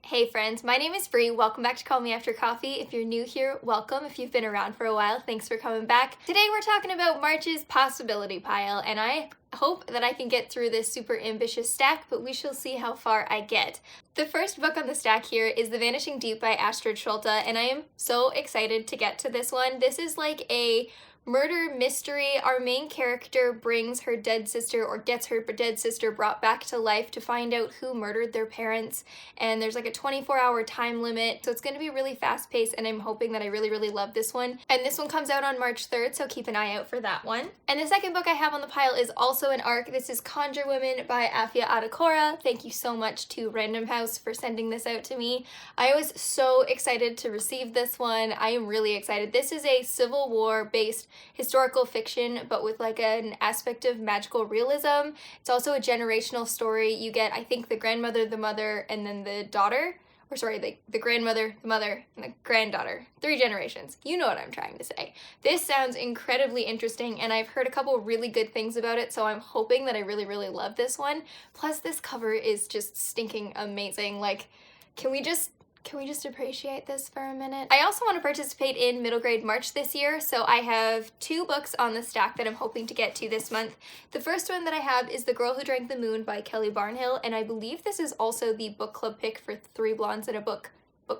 Hey friends, my name is Bree. Welcome back to Call Me After Coffee. If you're new here, welcome. If you've been around for a while, thanks for coming back. Today we're talking about March's possibility pile, and I hope that I can get through this super ambitious stack, but we shall see how far I get. The first book on the stack here is The Vanishing Deep by Astrid Schulte, and I am so excited to get to this one. This is like a murder mystery. Our main character brings her dead sister, or gets her dead sister brought back to life to find out who murdered their parents, and there's like a 24-hour time limit, so it's going to be really fast-paced, and I'm hoping that I really love this one. And this one comes out on March 3rd, so keep an eye out for that one. And the second book I have on the pile is also an ARC. This is Conjure Women by Afia Adekora. Thank you so much to Random House for sending this out to me. I was so excited to receive this one. I am really excited. This is a Civil War based historical fiction, but with like an aspect of magical realism. It's also a generational story. You get, I think, the grandmother, the mother, and then the daughter, or sorry, the grandmother, the mother, and the granddaughter. 3 generations. You know what I'm trying to say. This sounds incredibly interesting, and I've heard a couple really good things about it, so I'm hoping that I really love this one. Plus, this cover is just stinking amazing. Like, can we just appreciate this for a minute? I also want to participate in Middle Grade March this year, so I have 2 books on the stack that I'm hoping to get to this month. The first one that I have is The Girl Who Drank the Moon by Kelly Barnhill, and I believe this is also the book club pick for 3 Blondes in a Book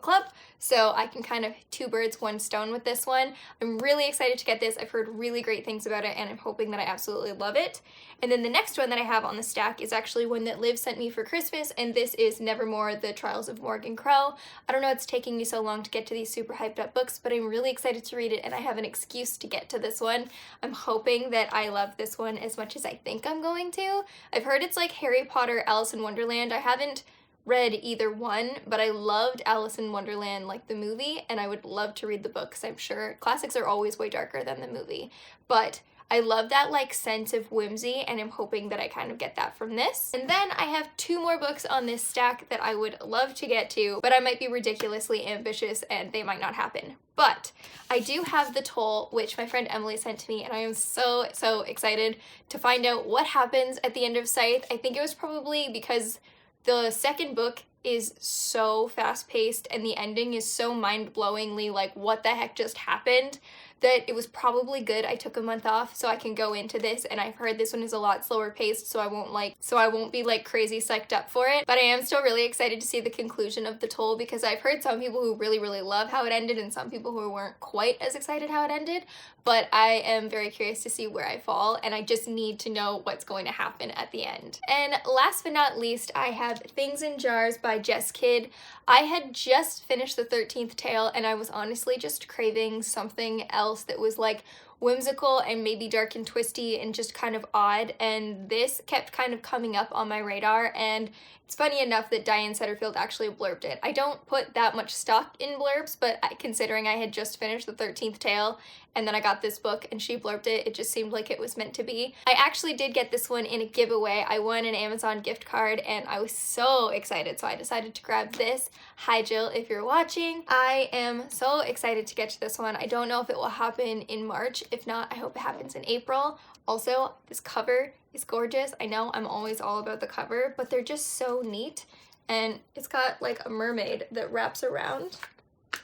club, so I can kind of 2 birds, 1 stone with this one. I'm really excited to get this. I've heard really great things about it, and I'm hoping that I absolutely love it. And then the next one that I have on the stack is actually one that Liv sent me for Christmas, and this is Nevermore, The Trials of Morgan Crow. I don't know it's taking me so long to get to these super hyped up books, but I'm really excited to read it, and I have an excuse to get to this one. I'm hoping that I love this one as much as I think I'm going to. I've heard it's like Harry Potter, Alice in Wonderland. I haven't read either one, but I loved Alice in Wonderland, like the movie, and I would love to read the book because I'm sure classics are always way darker than the movie. But I love that like sense of whimsy, and I'm hoping that I kind of get that from this. And then I have 2 more books on this stack that I would love to get to, but I might be ridiculously ambitious and they might not happen. But I do have The Toll, which my friend Emily sent to me, and I am so excited to find out what happens at the end of Scythe. I think it was probably because the second book is so fast-paced and the ending is so mind-blowingly like what the heck just happened that it was probably good I took a month off so I can go into this, and I've heard this one is a lot slower paced, so I won't be like crazy psyched up for it. But I am still really excited to see the conclusion of The Toll because I've heard some people who really love how it ended and some people who weren't quite as excited how it ended, but I am very curious to see where I fall, and I just need to know what's going to happen at the end. And last but not least, I have Things in Jars by Jess Kidd. I had just finished the 13th tale, and I was honestly just craving something else that was like whimsical and maybe dark and twisty and just kind of odd, and this kept kind of coming up on my radar. And it's funny enough that Diane Setterfield actually blurbed it. I don't put that much stock in blurbs, but considering I had just finished the 13th tale and then I got this book and she blurbed it, it just seemed like it was meant to be. I actually did get this one in a giveaway. I won an Amazon gift card and I was so excited, so I decided to grab this. Hi Jill, if you're watching. I am so excited to get to this one. I don't know if it will happen in March. If not, I hope it happens in April. Also, this cover is gorgeous. I know I'm always all about the cover, but they're just so neat, and it's got like a mermaid that wraps around.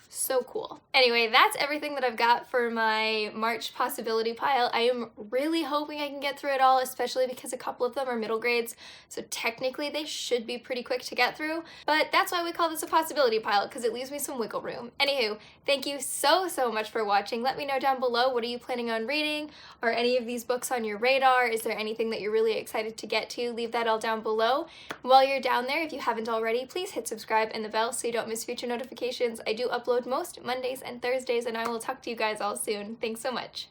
So cool. Anyway, that's everything that I've got for my March possibility pile. I am really hoping I can get through it all, especially because a couple of them are middle grades, so technically they should be pretty quick to get through, but that's why we call this a possibility pile, because it leaves me some wiggle room. Anywho, thank you so much for watching. Let me know down below, what are you planning on reading? Are any of these books on your radar? Is there anything that you're really excited to get to? Leave that all down below. While you're down there, if you haven't already, please hit subscribe and the bell so you don't miss future notifications. I do upload most Mondays and Thursdays, and I will talk to you guys all soon. Thanks so much.